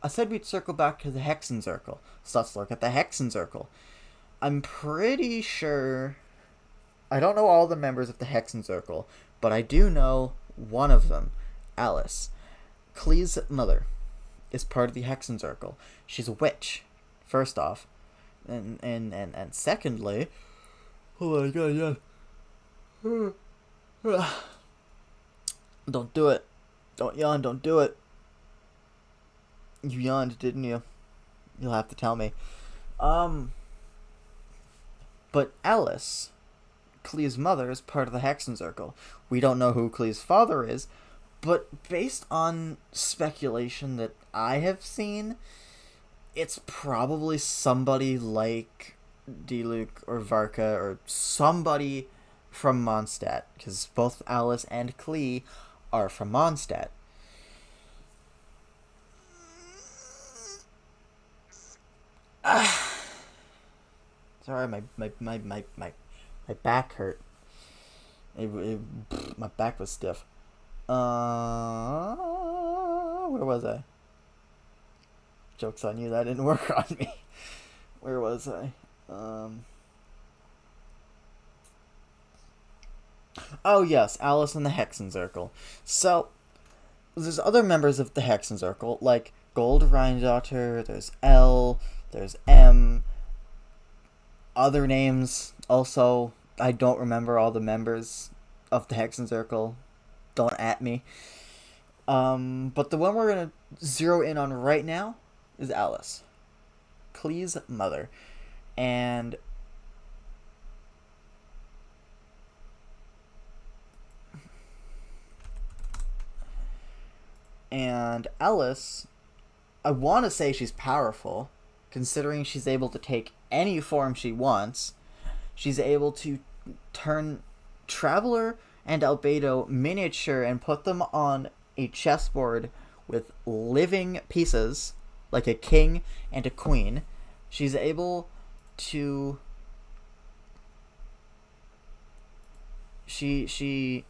I said we'd circle back to the Hexen Circle. So let's look at the Hexen Circle. I'm pretty sure I don't know all the members of the Hexen Circle, but I do know one of them, Alice. Klee's mother is part of the Hexen Circle. She's a witch, first off. And secondly, oh my god, yeah. Don't do it. Don't yawn, don't do it. You yawned, didn't you? You'll have to tell me. But Alice, Klee's mother, is part of the Hexen Circle. We don't know who Klee's father is, but based on speculation that I have seen, it's probably somebody like Diluc or Varka or somebody from Mondstadt, because both Alice and Klee are from Mondstadt. Sorry, my back hurt. My back was stiff. Where was I? Joke's on you, that didn't work on me. Where was I? Oh yes, Alice and the Hexen Circle. So, there's other members of the Hexen Circle, like Gold Rhindaughter, there's L, there's M, other names also. I don't remember all the members of the Hexen Circle. Don't at me. But the one we're gonna zero in on right now is Alice, Klee's mother, and Alice, I want to say she's powerful, considering she's able to take any form she wants. She's able to turn Traveler and Albedo miniature and put them on a chessboard with living pieces, like a king and a queen. She's able to... I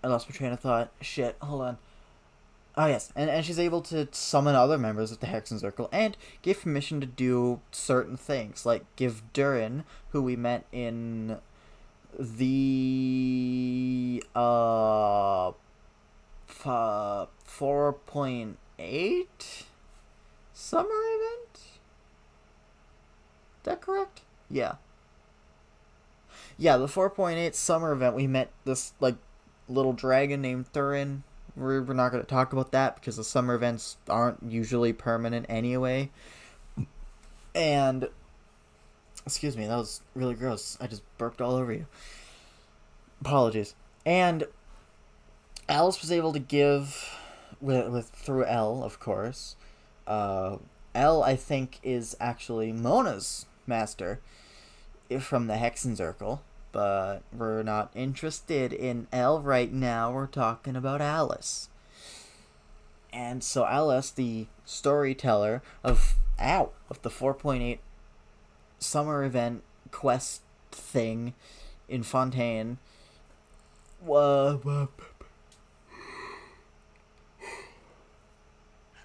lost my train of thought. Shit, hold on. Oh, yes. And she's able to summon other members of the Hexen Circle and give permission to do certain things, like give Durin, who we met in the 4.8 summer event? Is that correct? Yeah. Yeah, the 4.8 summer event, we met this, like, little dragon named Thurin. We're not going to talk about that because the summer events aren't usually permanent anyway. And, excuse me, that was really gross. I just burped all over you. Apologies. And Alice was able to give, with through L, of course. L, I think, is actually Mona's master from the Hexen Circle. But we're not interested in L right now. We're talking about Alice. And so Alice, the storyteller of the 4.8 summer event quest thing in Fontaine,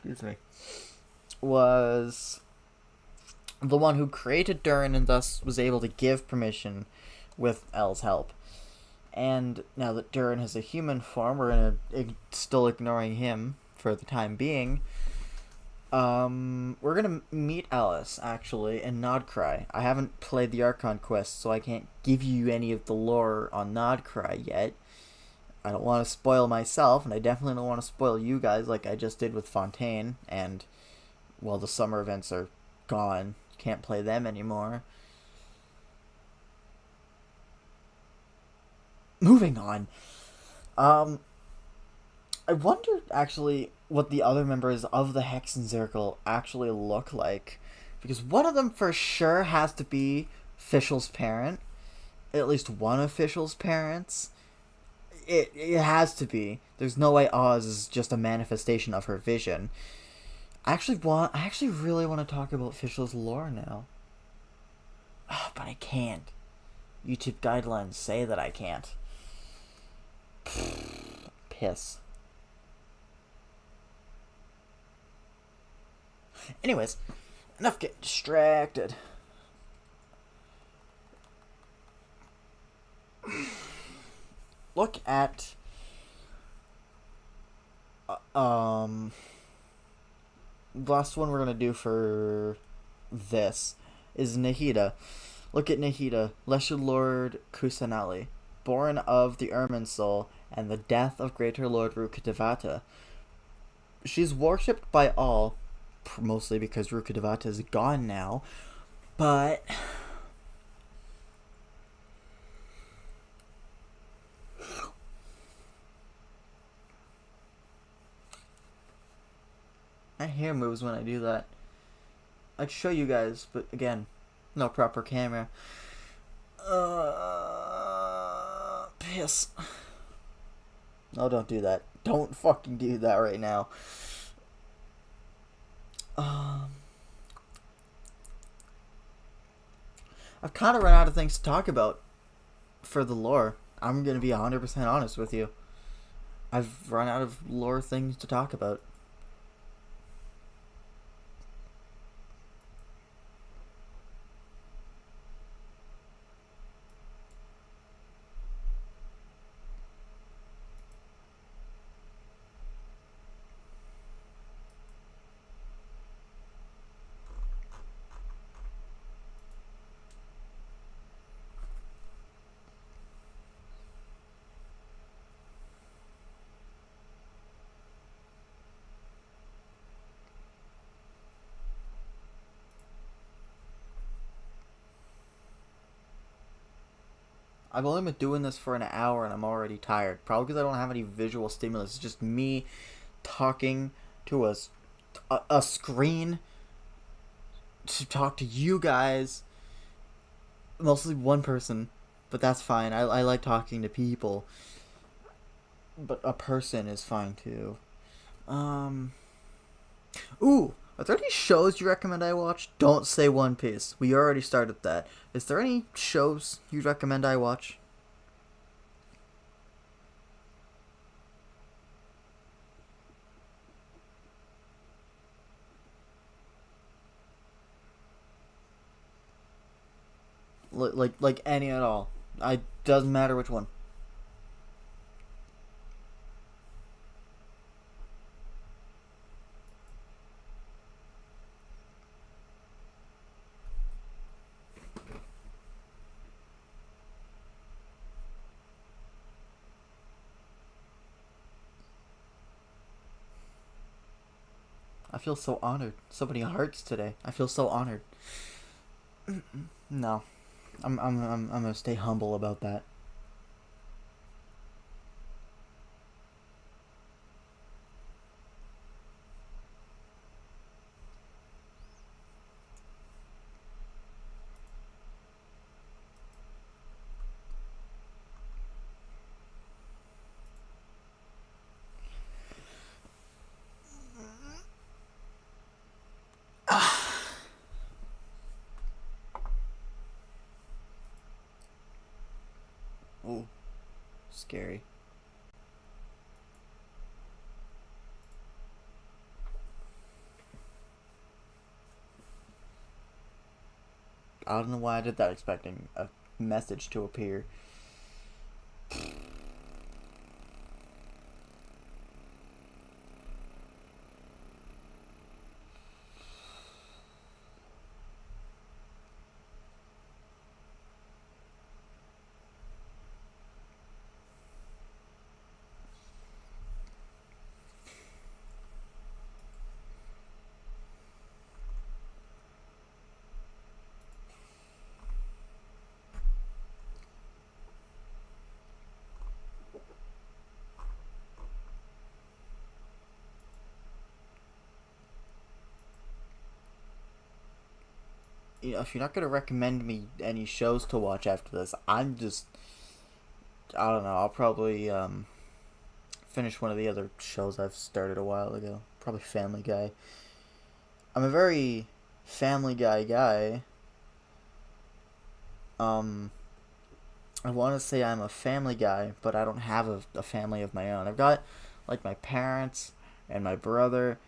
excuse me, was the one who created Durin and thus was able to give permission with L's help. And now that Durin has a human form, we're still ignoring him for the time being. We're gonna meet Alice, actually, in Nodcry. I haven't played the Archon quest, so I can't give you any of the lore on Nodcry yet. I don't want to spoil myself, and I definitely don't want to spoil you guys like I just did with Fontaine, and, well, the summer events are gone. Can't play them anymore. Moving on. I wonder, actually, what the other members of the Hexen Circle actually look like. Because one of them for sure has to be Fischl's parent. At least one of Fischl's parents. It has to be. There's no way Oz is just a manifestation of her vision. I actually really want to talk about Fischl's lore now. Oh, but I can't. YouTube guidelines say that I can't. Piss. Anyways, enough getting distracted. Look at the last one we're gonna do for this is Nahida. Look at Nahida, Lesser Lord Kusanali, born of the Irminsul and the death of Greater Lord Rukkhadevata. She's worshipped by all, mostly because Rukkhadevata is gone now, but my hair moves when I do that. I'd show you guys, but again, no proper camera. Piss. No, don't do that. Don't fucking do that right now. I've kind of run out of things to talk about for the lore. I'm gonna be 100% honest with you. I've run out of lore things to talk about. I've only been doing this for an hour and I'm already tired. Probably because I don't have any visual stimulus. It's just me talking to a screen to talk to you guys. Mostly one person, but that's fine. I like talking to people. But a person is fine too. Ooh, are there any shows you recommend I watch? Don't say One Piece. We already started that. Is there any shows you'd recommend I watch? Like any at all. I doesn't matter which one. I feel so honored. So many hearts today. I feel so honored. No, I'm gonna stay humble about that. Ooh, scary. I don't know why I did that expecting a message to appear. if you're not gonna recommend me any shows to watch after this, I'm just, I don't know. I'll probably finish one of the other shows I've started a while ago. Probably Family Guy. I'm a very Family Guy guy. I want to say I'm a family guy, but I don't have a family of my own. I've got like my parents and my brother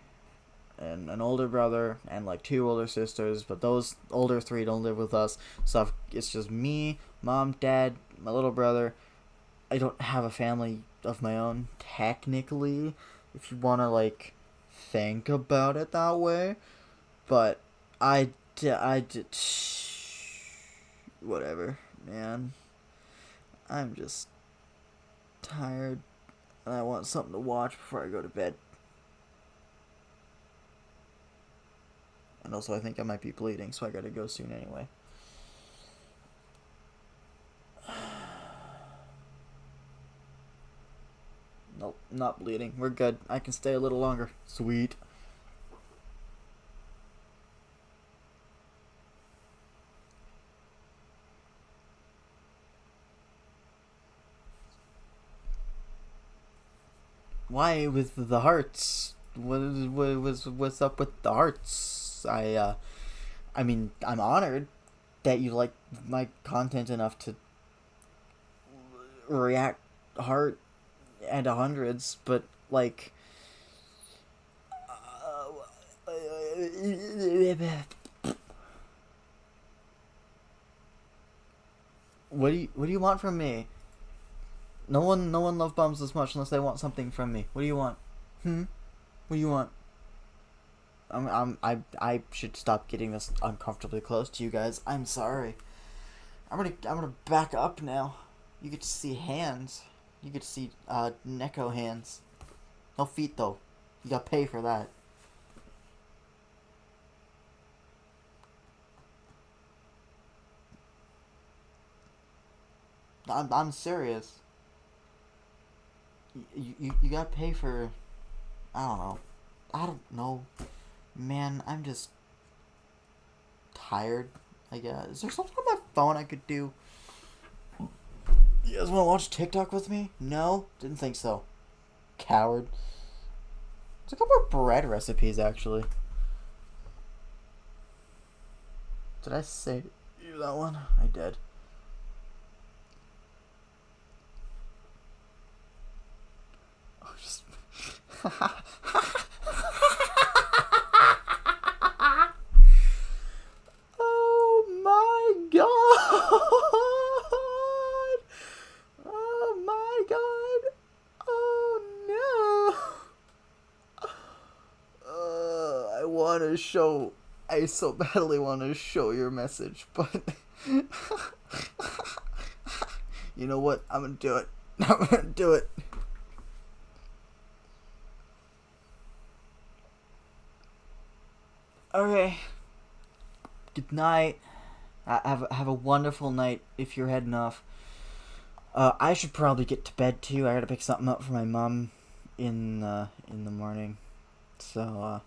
and an older brother and like two older sisters, but those older three don't live with us. So it's just me, mom, dad, my little brother. I don't have a family of my own technically, if you want to like think about it that way. But I did whatever, man. I'm just tired and I want something to watch before I go to bed. And also I think I might be bleeding, so I gotta go soon anyway. Nope, not bleeding. We're good. I can stay a little longer. Sweet. Why with the hearts? What's up with the hearts? I mean, I'm honored that you like my content enough to react heart and hundreds, but like, what do you want from me? No one love bombs as much unless they want something from me. What do you want? What do you want? I should stop getting this uncomfortably close to you guys. I'm sorry. I'm gonna back up now. You get to see hands. You get to see Neko hands. No feet though. You gotta pay for that. I'm serious. You gotta pay for. I don't know. I don't know. Man, I'm just tired, I guess. Is there something on my phone I could do? You guys wanna watch TikTok with me? No? Didn't think so. Coward. There's a couple more bread recipes, actually. Did I say that one? I did. Oh, just... Oh my god! Oh my god! Oh no! I want to show. I so badly want to show your message, but you know what? I'm gonna do it. I'm gonna do it. Okay. Good night. Have a wonderful night if you're heading off. I should probably get to bed too. I gotta pick something up for my mom in the morning. So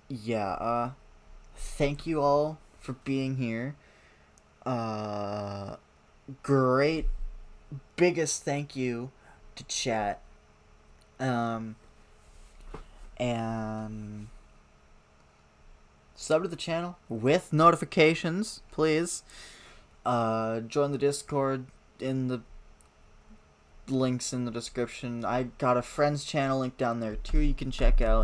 yeah. Thank you all for being here. Uh, Great. Biggest thank you to chat. Um, and sub to the channel with notifications, please. Join the Discord in the links in the description. I got a friends channel link down there too you can check out.